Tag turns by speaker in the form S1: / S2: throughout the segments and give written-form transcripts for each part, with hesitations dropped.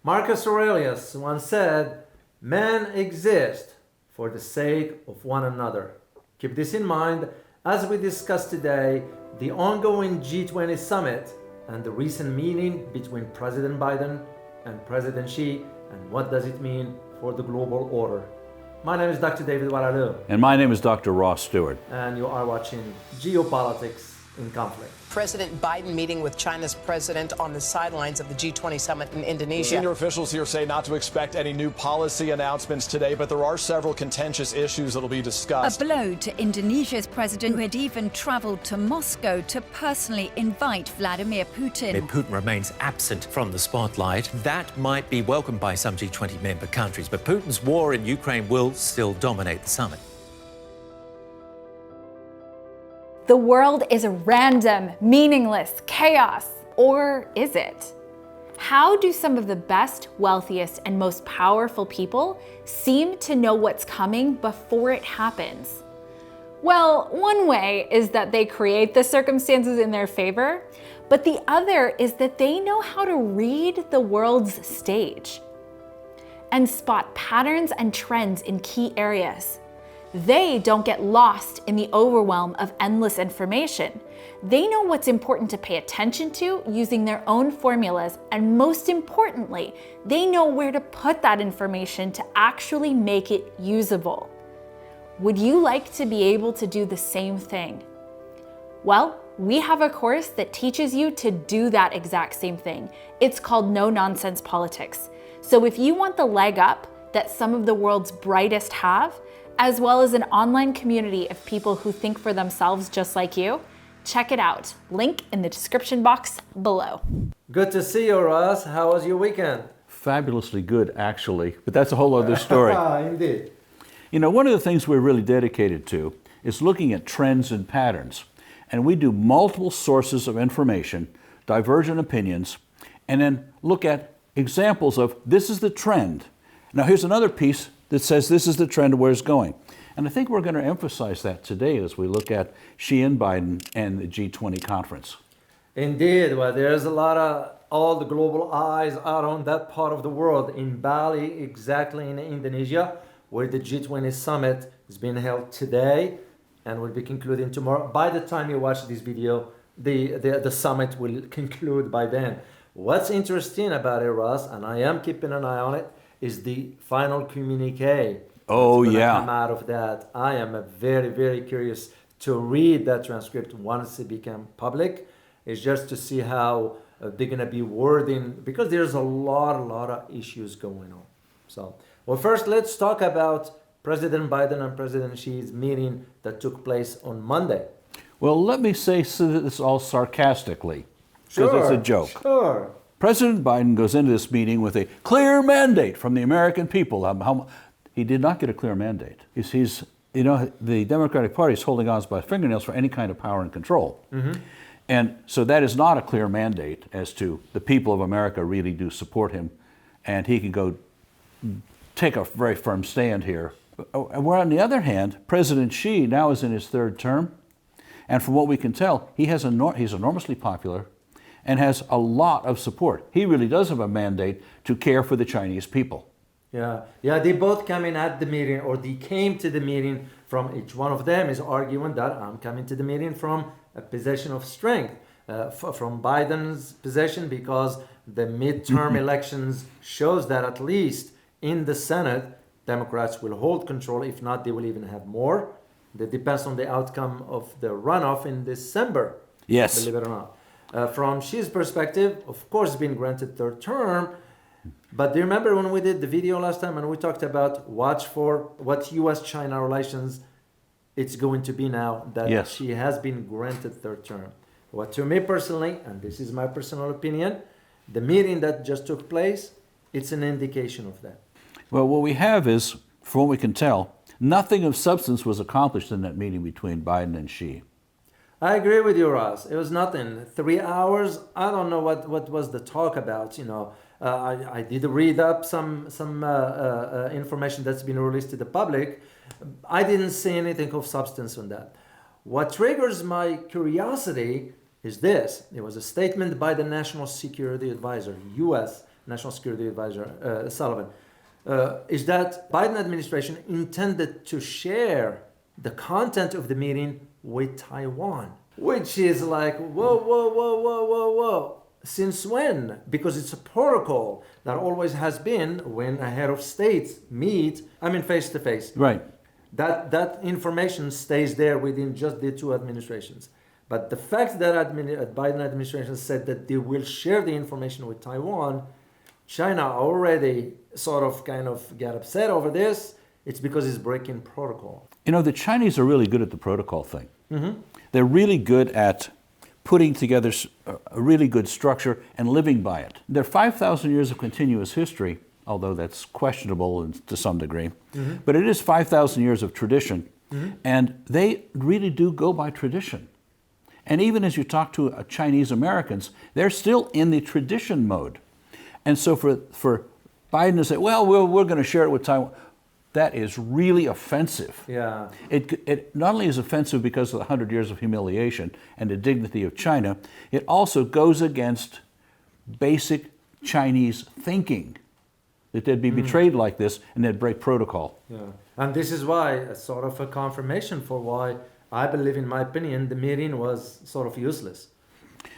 S1: Marcus Aurelius once said, "Men exist for the sake of one another." Keep this in mind as we discuss today the ongoing G20 summit and the recent meeting between President Biden and President Xi, and what does it mean for the global order. My name is Dr. David Waralu.
S2: And my name is Dr. Ross Stewart.
S1: And you are watching Geopolitics in Conflict.
S3: President Biden meeting with China's president on the sidelines of the G20 summit in Indonesia.
S4: Senior officials here say not to expect any new policy announcements today, but there are several contentious issues that will be discussed.
S5: A blow to Indonesia's president, who had even traveled to Moscow to personally invite Vladimir Putin.
S6: Putin remains absent from the spotlight. That might be welcomed by some G20 member countries, but Putin's war in Ukraine will still dominate the summit.
S7: The world is random, meaningless, chaos. Or is it? How do some of the best, wealthiest, and most powerful people seem to know what's coming before it happens? Well, one way is that they create the circumstances in their favor, but the other is that they know how to read the world's stage and spot patterns and trends in key areas. They don't get lost in the overwhelm of endless information. They know what's important to pay attention to using their own formulas, and most importantly, they know where to put that information to actually make it usable. Would you like to be able to do the same thing? Well, we have a course that teaches you to do that exact same thing. It's called No Nonsense Politics. So if you want the leg up that some of the world's brightest have, as well as an online community of people who think for themselves just like you, check it out. Link in the description box below.
S1: Good to see you, Ross. How was your weekend?
S2: Fabulously good, actually, but that's a whole other story.
S1: Indeed.
S2: You know, one of the things we're really dedicated to is looking at trends and patterns. And we do multiple sources of information, divergent opinions, and then look at examples of this is the trend. Now, here's another piece that says this is the trend of where it's going. And I think we're going to emphasize that today as we look at Xi and Biden and the G20 conference.
S1: Indeed. Well, there's a lot of all the global eyes out on that part of the world, in Bali, exactly in Indonesia, where the G20 summit is being held today and will be concluding tomorrow. By the time you watch this video, the summit will conclude by then. What's interesting about it, Ross, and I am keeping an eye on it, is the final communique.
S2: Oh,
S1: that's gonna
S2: yeah.
S1: come out of that. I am very, very curious to read that transcript once it become public. It's just to see how they're gonna be wording, because there's a lot of issues going on. So, well, first let's talk about President Biden and President Xi's meeting that took place on Monday.
S2: Well, let me say this all sarcastically, because it's a joke.
S1: Sure.
S2: President Biden goes into this meeting with a clear mandate from the American people. He did not get a clear mandate. He's the Democratic Party is holding on by fingernails for any kind of power and control. Mm-hmm. And so that is not a clear mandate as to the people of America really do support him, and he can go take a very firm stand here. Where on the other hand, President Xi now is in his third term, and from what we can tell, he's enormously popular and has a lot of support. He really does have a mandate to care for the Chinese people.
S1: Yeah, they both come in at the meeting, or they came to the meeting from, each one of them is arguing that I'm coming to the meeting from a position of strength, from Biden's position, because the midterm elections shows that at least in the Senate, Democrats will hold control. If not, they will even have more. That depends on the outcome of the runoff in December.
S2: Yes.
S1: Believe it or not. From Xi's perspective, of course, being granted third term, but do you remember when we did the video last time and we talked about watch for what U.S.-China relations it's going to be now that
S2: yes.
S1: Xi has been granted third term? Well, to me personally, and this is my personal opinion, the meeting that just took place, it's an indication of that.
S2: Well, what we have is, from what we can tell, nothing of substance was accomplished in that meeting between Biden and Xi.
S1: I agree with you, Ross. It was nothing. 3 hours. I don't know what was the talk about. I did read up some information that's been released to the public. I didn't see anything of substance on that. What triggers my curiosity is this. It was a statement by the National Security Advisor, U.S. National Security Advisor Sullivan, is that Biden administration intended to share the content of the meeting with Taiwan, which is like, whoa, whoa, whoa, whoa, whoa, whoa. Since when? Because it's a protocol that always has been when a head of states meet, face to face.
S2: Right.
S1: That information stays there within just the two administrations. But the fact that Biden administration said that they will share the information with Taiwan, China already kind of got upset over this. It's because it's breaking protocol.
S2: The Chinese are really good at the protocol thing. Mm-hmm. They're really good at putting together a really good structure and living by it. There are 5,000 years of continuous history, although that's questionable to some degree, mm-hmm. but it is 5,000 years of tradition, mm-hmm. and they really do go by tradition. And even as you talk to Chinese Americans, they're still in the tradition mode. And so for Biden to say, well, we're going to share it with Taiwan, that is really offensive.
S1: Yeah.
S2: It not only is offensive because of the 100 years of humiliation and the dignity of China, it also goes against basic Chinese thinking, that they'd be betrayed like this and they'd break protocol.
S1: Yeah. And this is why, sort of a confirmation for why I believe, in my opinion, the meeting was sort of useless.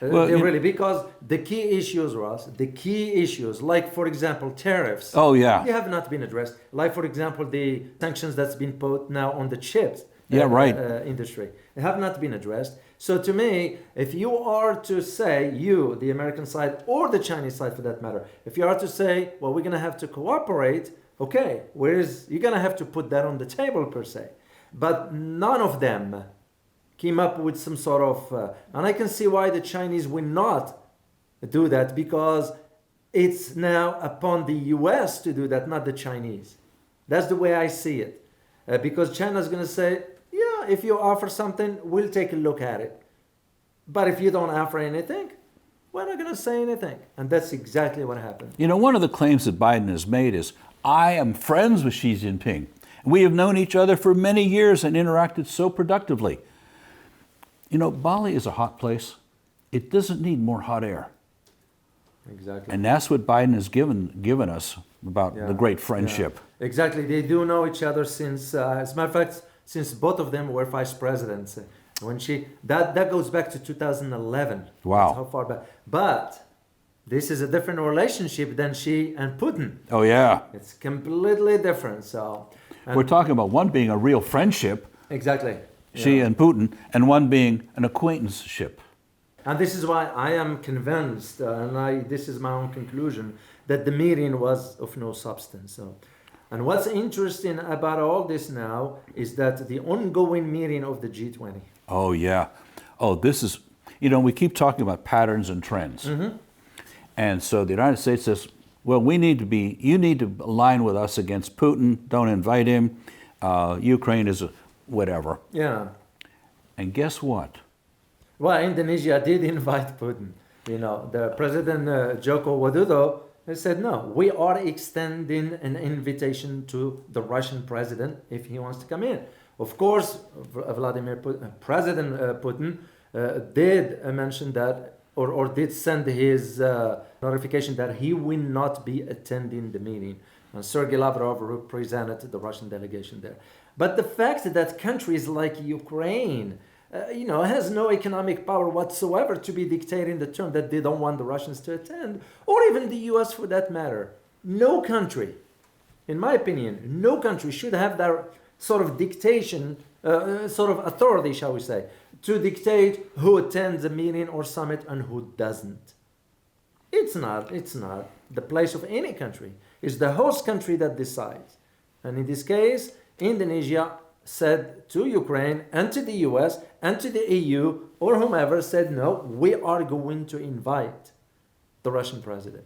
S1: Well, really, because the key issues, Ross, like, for example, tariffs.
S2: Oh, yeah.
S1: They have not been addressed. Like, for example, the sanctions that's been put now on the chips industry. They have not been addressed. So to me, if you are to say, the American side, or the Chinese side for that matter, if you are to say, well, we're going to have to cooperate, okay, you're going to have to put that on the table per se. But none of them came up with some sort of, and I can see why the Chinese will not do that, because it's now upon the US to do that, not the Chinese. That's the way I see it. Because China's going to say, yeah, if you offer something, we'll take a look at it. But if you don't offer anything, we're not going to say anything. And that's exactly what happened.
S2: One of the claims that Biden has made is, I am friends with Xi Jinping. We have known each other for many years and interacted so productively. Bali is a hot place. It doesn't need more hot air.
S1: Exactly.
S2: And that's what Biden has given us about the great friendship.
S1: Yeah. Exactly. They do know each other since, as a matter of fact, since both of them were vice presidents. That goes back to 2011.
S2: Wow.
S1: That's how far back. But this is a different relationship than Xi and Putin.
S2: Oh, yeah.
S1: It's completely different. So
S2: we're talking about one being a real friendship.
S1: Exactly.
S2: Xi and Putin, and one being an acquaintanceship.
S1: And this is why I am convinced, this is my own conclusion, that the meeting was of no substance. So, and what's interesting about all this now is that the ongoing meeting of the G20.
S2: Oh, yeah. Oh, this is, we keep talking about patterns and trends. Mm-hmm. And so the United States says, well, you need to align with us against Putin, don't invite him, Ukraine is whatever.
S1: Yeah.
S2: And guess what?
S1: Well, Indonesia did invite Putin. The President Joko Widodo said, no, we are extending an invitation to the Russian president if he wants to come in. Of course, President Putin did mention that, or did send his notification that he will not be attending the meeting. And Sergei Lavrov represented the Russian delegation there. But the fact that countries like Ukraine, has no economic power whatsoever to be dictating the term that they don't want the Russians to attend, or even the US for that matter. No country, in my opinion, no country should have that sort of dictation, sort of authority, shall we say, to dictate who attends a meeting or summit and who doesn't. It's not the place of any country. It's the host country that decides. And in this case, Indonesia said to Ukraine and to the US and to the EU or whomever, said, no, we are going to invite the Russian president.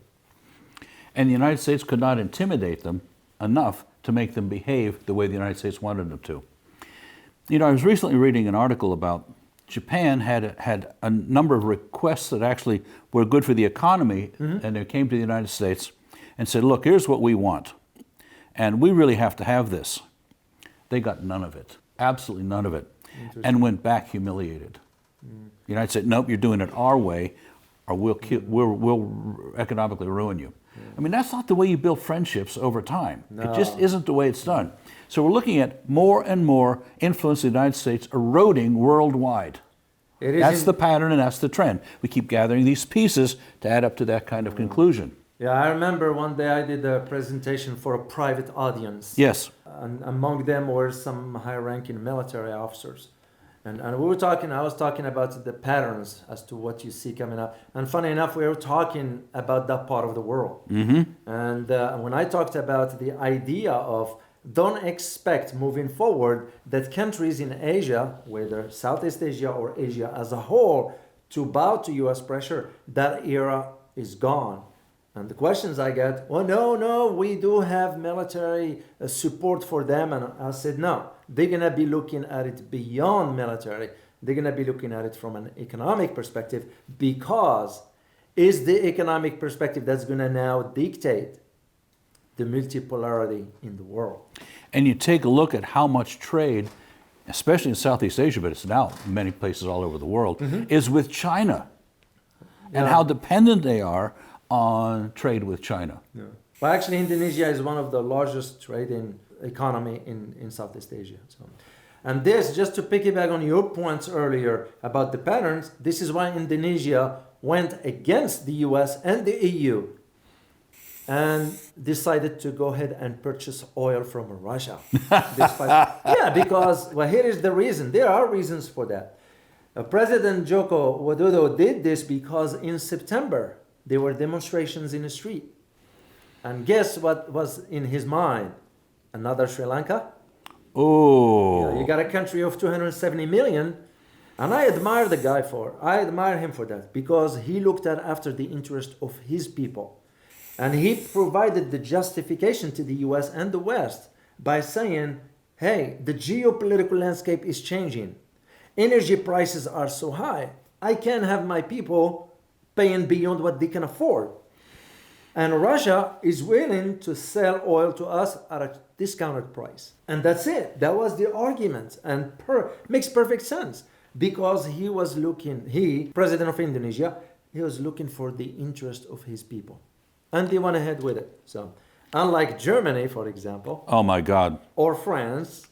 S2: And the United States could not intimidate them enough to make them behave the way the United States wanted them to. I was recently reading an article about Japan had a number of requests that actually were good for the economy, mm-hmm. and they came to the United States and said, look, here's what we want, and we really have to have this. They got none of it, absolutely none of it, and went back humiliated. Mm. The United States said, nope, you're doing it our way, or we'll economically ruin you. I mean, that's not the way you build friendships over time.
S1: No.
S2: It just isn't the way it's done. So we're looking at more and more influence of the United States eroding worldwide. That's the pattern and that's the trend. We keep gathering these pieces to add up to that kind of conclusion.
S1: Yeah, I remember one day I did a presentation for a private audience.
S2: Yes.
S1: And among them were some high-ranking military officers. And we were talking, I was talking about the patterns as to what you see coming up. And funny enough, we were talking about that part of the world.
S2: Mm-hmm.
S1: And when I talked about the idea of don't expect moving forward that countries in Asia, whether Southeast Asia or Asia as a whole, to bow to US pressure, that era is gone. And the questions I get, well, no, we do have military support for them. And I said, no, they're going to be looking at it beyond military. They're going to be looking at it from an economic perspective, because it's the economic perspective that's going to now dictate the multipolarity in the world.
S2: And you take a look at how much trade, especially in Southeast Asia, but it's now in many places all over the world, is with China. And how dependent they are on trade with China.
S1: Yeah. Well, actually, Indonesia is one of the largest trading economy in Southeast Asia. So, and this, just to piggyback on your points earlier about the patterns, this is why Indonesia went against the US and the EU and decided to go ahead and purchase oil from Russia. Yeah, because, well, here is the reason. There are reasons for that. President Joko Widodo did this because in September, there were demonstrations in the street. And guess what was in his mind? Another Sri Lanka?
S2: Oh.
S1: You got a country of 270 million. And I admire him for that, because he looked at after the interest of his people. And he provided the justification to the US and the West by saying, hey, the geopolitical landscape is changing. Energy prices are so high. I can't have my people paying beyond what they can afford. And Russia is willing to sell oil to us at a discounted price. And that's it. That was the argument. And makes perfect sense, because President of Indonesia, he was looking for the interest of his people. And they went ahead with it. So, unlike Germany, for example.
S2: Oh my God.
S1: Or France,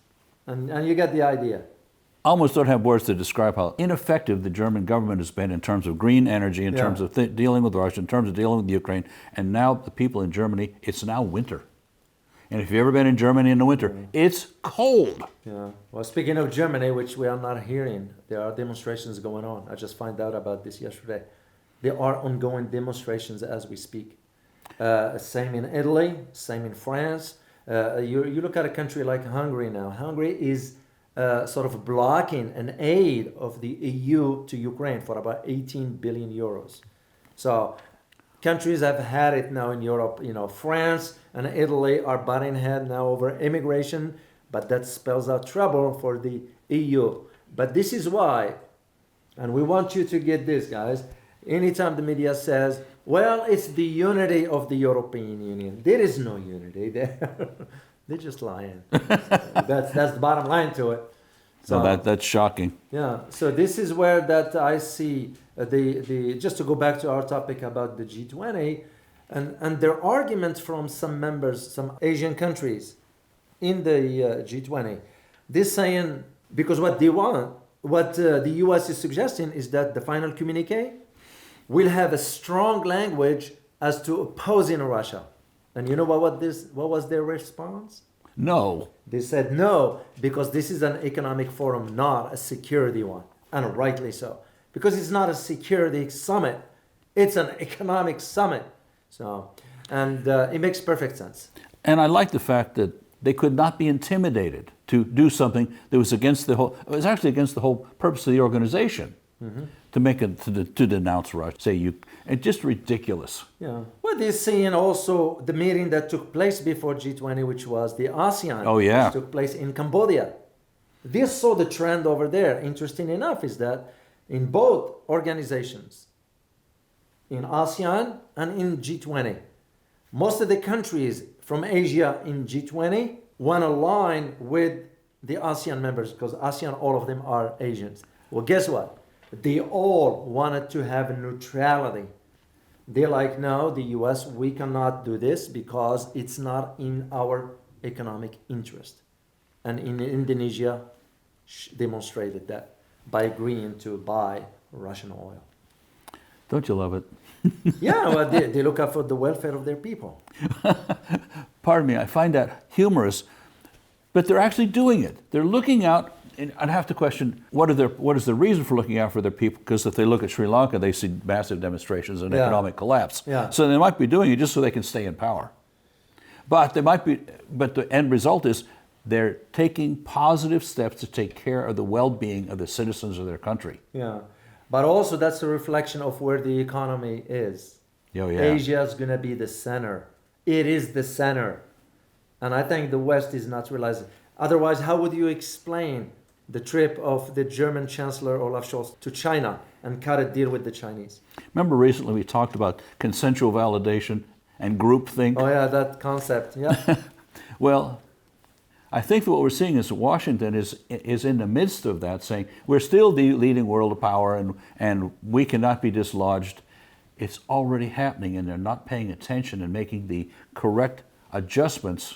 S1: and you get the idea.
S2: I almost don't have words to describe how ineffective the German government has been in terms of green energy, in terms of dealing with Russia, in terms of dealing with Ukraine. And now the people in Germany, it's now winter. And if you've ever been in Germany in the winter, it's cold.
S1: Yeah. Well, speaking of Germany, which we are not hearing, there are demonstrations going on. I just found out about this yesterday. There are ongoing demonstrations as we speak. Same in Italy, same in France. You look at a country like Hungary now. Hungary is sort of blocking an aid of the EU to Ukraine for about 18 billion euros. So countries have had it now in Europe. France and Italy are butting head now over immigration, but that spells out trouble for the EU. But this is why, and we want you to get this, guys, anytime the media says, well, it's the unity of the European Union. There is no unity there. They're just lying. That's the bottom line to it. So
S2: that's shocking.
S1: Yeah. So this is where that I see the just to go back to our topic about the G20 and their arguments from some members, some Asian countries in the G20. They're saying, because what they want, what the US is suggesting is that the final communique will have a strong language as to opposing Russia. And you know what was their response?
S2: No.
S1: They said no, because this is an economic forum, not a security one. And rightly so. Because it's not a security summit. It's an economic summit. So, and it makes perfect sense.
S2: And I like the fact that they could not be intimidated to do something that was against it was actually against the whole purpose of the organization. Mm-hmm. To make it to denounce Russia, it's just ridiculous.
S1: Yeah. Well, they're seeing also the meeting that took place before G20, which was the ASEAN.
S2: Oh yeah.
S1: Which took place in Cambodia. They saw the trend over there. Interesting enough is that in both organizations, in ASEAN and in G20, most of the countries from Asia in G20 want to align with the ASEAN members, because ASEAN, all of them are Asians. Well, guess what? They all wanted to have neutrality. They're like, no, the US, we cannot do this because it's not in our economic interest. And in Indonesia demonstrated that by agreeing to buy Russian oil.
S2: Don't you love it?
S1: Yeah, well, they look out for the welfare of their people.
S2: Pardon me, I find that humorous, but they're actually doing it. They're looking out, and I'd have to question, what is the reason for looking out for their people? Because if they look at Sri Lanka, they see massive demonstrations and economic collapse.
S1: Yeah.
S2: So they might be doing it just so they can stay in power. But the end result is they're taking positive steps to take care of the well-being of the citizens of their country.
S1: Yeah, but also that's a reflection of where the economy is.
S2: Oh, yeah.
S1: Asia is going to be the center. It is the center. And I think the West is not realizing. Otherwise, how would you explain the trip of the German Chancellor Olaf Scholz to China and cut a deal with the Chinese?
S2: Remember recently we talked about consensual validation and groupthink?
S1: Oh yeah, that concept, yeah.
S2: Well, I think that what we're seeing is Washington is in the midst of that, saying we're still the leading world of power and we cannot be dislodged. It's already happening, and they're not paying attention and making the correct adjustments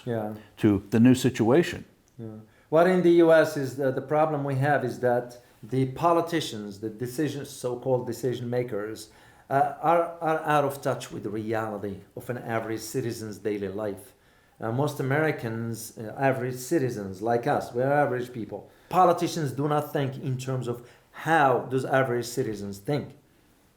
S2: to the new situation.
S1: Yeah. What in the U.S. is the problem we have is that the politicians, the so-called decision makers, are out of touch with the reality of an average citizen's daily life. Most Americans, average citizens like us, we're average people. Politicians do not think in terms of how those average citizens think.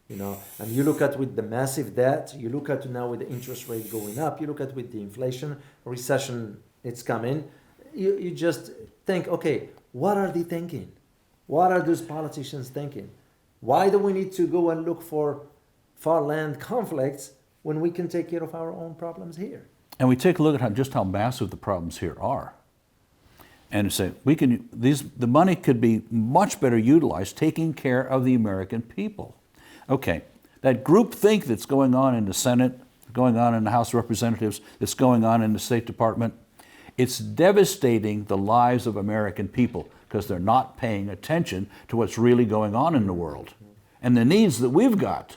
S1: You know, and you look at with the massive debt, you look at now with the interest rate going up, you look at with the inflation, recession, it's coming. You just think, okay, what are they thinking? What are those politicians thinking? Why do we need to go and look for far land conflicts when we can take care of our own problems here?
S2: And we take a look at just how massive the problems here are, and say the money could be much better utilized taking care of the American people. Okay, that groupthink that's going on in the Senate, going on in the House of Representatives, that's going on in the State Department, it's devastating the lives of American people because they're not paying attention to what's really going on in the world and the needs that we've got.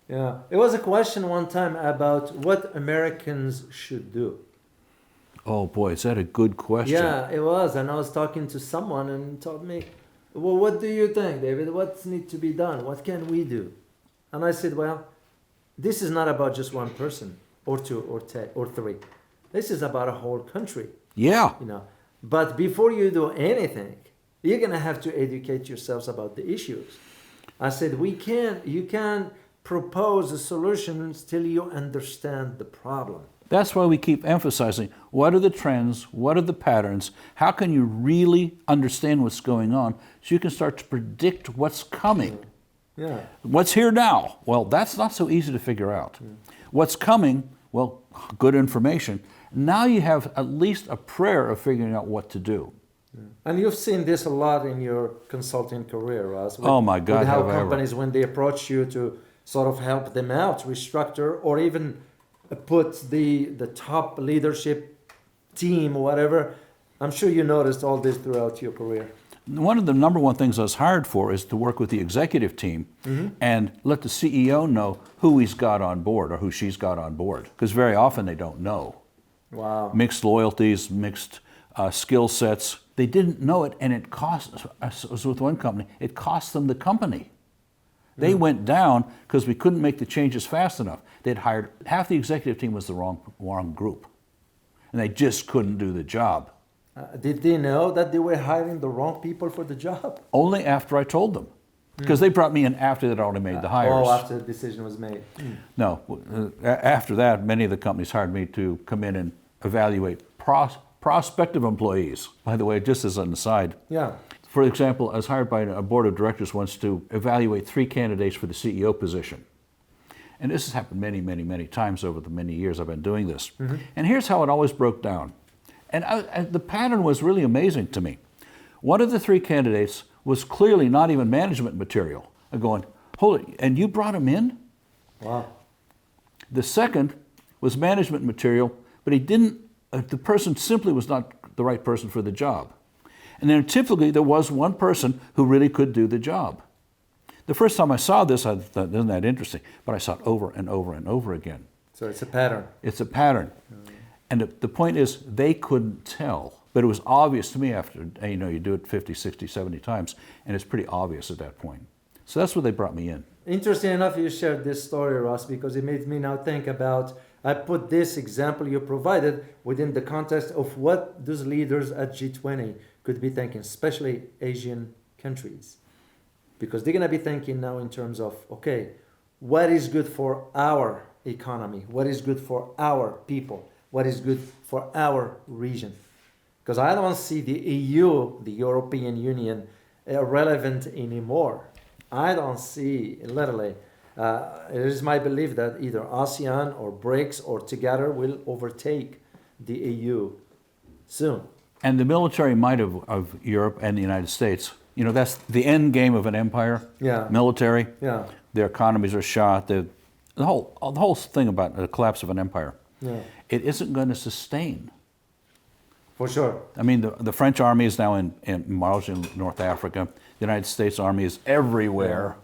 S1: Yeah, it was a question one time about what Americans should do.
S2: Oh boy, is that a good question?
S1: Yeah, it was. And I was talking to someone and told me, well, what do you think, David? What needs to be done? What can we do? And I said, well, this is not about just one person or two or three. This is about a whole country.
S2: Yeah.
S1: You know, but before you do anything, you're going to have to educate yourselves about the issues. I said, you can't propose a solution till you understand the problem.
S2: That's why we keep emphasizing what are the trends, what are the patterns, how can you really understand what's going on so you can start to predict what's coming.
S1: Yeah.
S2: What's here now? Well, that's not so easy to figure out. What's coming? Well, good information. Now you have at least a prayer of figuring out what to do.
S1: And you've seen this a lot in your consulting career, Ross.
S2: Oh my God,
S1: with how
S2: have I ever.
S1: companies, when they approach you to sort of help them out, restructure, or even put the top leadership team or whatever. I'm sure you noticed all this throughout your career.
S2: One of the number one things I was hired for is to work with the executive team and let the CEO know who he's got on board or who she's got on board. Because very often they don't know.
S1: Wow.
S2: Mixed loyalties, mixed skill sets. They didn't know it, and it cost, I was with one company, it cost them the company. They went down because we couldn't make the changes fast enough. They'd hired, half the executive team was the wrong group. And they just couldn't do the job.
S1: Did they know that they were hiring the wrong people for the job?
S2: Only after I told them. Because they brought me in after they'd already made the hires.
S1: Oh, after the decision was made.
S2: No, after that, many of the companies hired me to come in and evaluate prospective employees. By the way, just as an aside,
S1: Yeah.
S2: for example, I was hired by a board of directors once to evaluate 3 candidates for the CEO position. And this has happened many, many, many times over the many years I've been doing this. And here's how it always broke down. And the pattern was really amazing to me. One of the 3 candidates was clearly not even management material. I'm going, hold it, and you brought him in?
S1: Wow.
S2: The second was management material, but he didn't, the person simply was not the right person for the job. And then typically there was one person who really could do the job. The first time I saw this, I thought, isn't that interesting? But I saw it over and over and over again.
S1: So it's a pattern.
S2: It's a pattern. And the point is, they couldn't tell. But it was obvious to me after, you do it 50, 60, 70 times, and it's pretty obvious at that point. So that's what they brought me in.
S1: Interesting enough, you shared this story, Ross, because it made me now think about, I put this example you provided within the context of what those leaders at G20 could be thinking, especially Asian countries. Because they're going to be thinking now in terms of, okay, what is good for our economy? What is good for our people? What is good for our region? Because I don't see the EU, the European Union, relevant anymore. I don't see, literally, it is my belief that either ASEAN or BRICS or together will overtake the EU soon.
S2: And the military might of Europe and the United States, that's the end game of an empire.
S1: Yeah.
S2: Military.
S1: Yeah.
S2: Their economies are shot. The whole thing about the collapse of an empire.
S1: Yeah.
S2: It isn't going to sustain.
S1: For sure.
S2: I mean, the French army is now in Mali, in North Africa. The United States army is everywhere.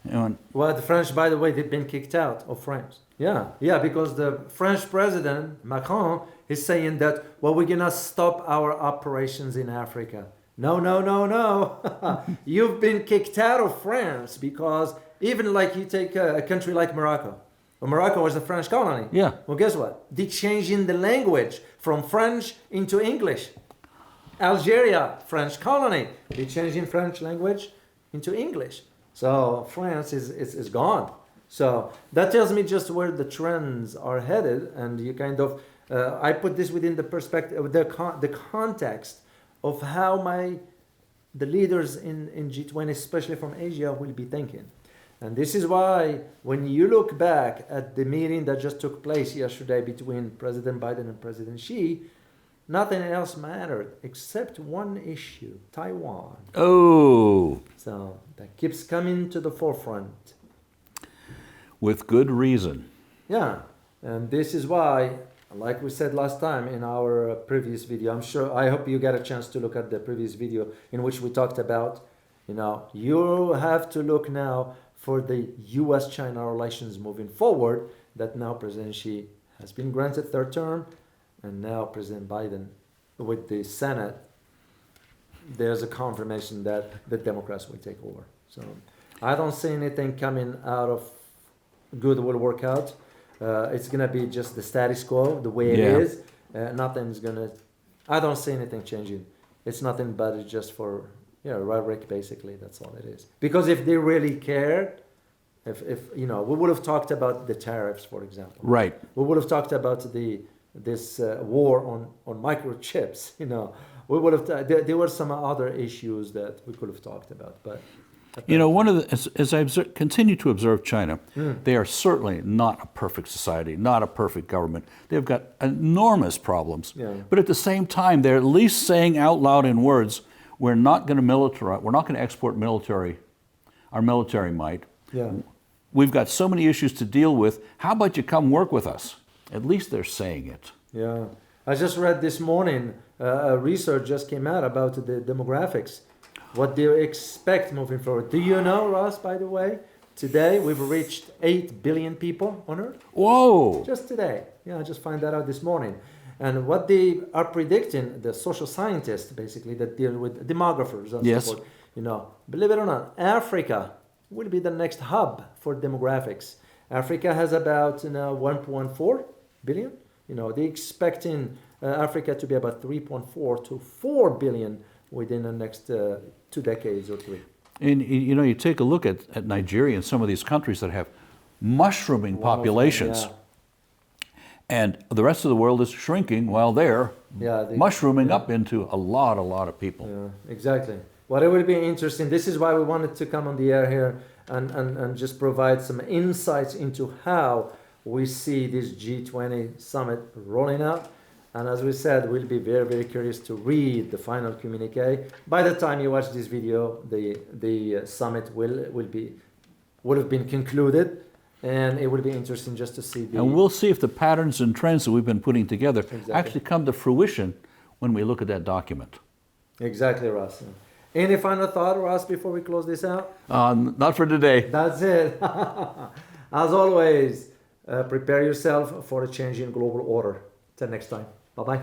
S2: Yeah.
S1: Well, the French, by the way, they've been kicked out of France. Yeah, because the French president, Macron, is saying that, well, we're going to stop our operations in Africa. No. You've been kicked out of France because even like you take a country like Morocco. Well, Morocco was a French colony.
S2: Yeah.
S1: Well, guess what? They're changing the language from French into English. Algeria, French colony. They're changing French language into English. So France is gone. So that tells me just where the trends are headed. And you kind of, I put this within the perspective, the context of how the leaders in G20, especially from Asia, will be thinking. And this is why when you look back at the meeting that just took place yesterday between President Biden and President Xi, nothing else mattered except one issue, Taiwan.
S2: Oh.
S1: So that keeps coming to the forefront.
S2: With good reason.
S1: Yeah, and this is why, like we said last time in our previous video, I hope you get a chance to look at the previous video in which we talked about, you have to look now for the U.S.-China relations moving forward, that now President Xi has been granted third term, and now President Biden with the Senate, there's a confirmation that the Democrats will take over. So I don't see anything coming out of good will work out. It's going to be just the status quo, the way it is. Nothing's going to, I don't see anything changing. It's nothing but it's just for, rhetoric, basically. That's all it is. Because if they really cared, if we would have talked about the tariffs, for example.
S2: Right.
S1: We would have talked about this war on microchips. We would have. There were some other issues that we could have talked about, but.
S2: One of the, as I continue to observe China, they are certainly not a perfect society, not a perfect government. They've got enormous problems. Yeah. But at the same time, they're at least saying out loud in words, we're not going to militarize, we're not going to export our military might.
S1: Yeah.
S2: We've got so many issues to deal with. How about you come work with us? At least they're saying it.
S1: Yeah. I just read this morning, research just came out about the demographics. What do you expect moving forward? Do you know, Ross, by the way, today we've reached 8 billion people on Earth?
S2: Whoa!
S1: Just today. Yeah, I just found that out this morning. And what they are predicting, the social scientists, basically, that deal with demographers and so forth, believe it or not, Africa will be the next hub for demographics. Africa has about 1.4 billion. They're expecting Africa to be about 3.4 to 4 billion within the next 2 decades or 3.
S2: And you take a look at Nigeria and some of these countries that have mushrooming populations.
S1: Yeah.
S2: And the rest of the world is shrinking while they're mushrooming up into a lot of people.
S1: Yeah, exactly. Well, it would be interesting. This is why we wanted to come on the air here and just provide some insights into how we see this G20 summit rolling out. And as we said, we'll be very, very curious to read the final communique. By the time you watch this video, the summit will have been concluded, and it will be interesting just to see
S2: and we'll see if the patterns and trends that we've been putting together actually come to fruition when we look at that document.
S1: Exactly, Ross. Any final thought, Ross, before we close this out?
S2: Not for today.
S1: That's it. As always, prepare yourself for a change in global order. Till next time. Bye-bye.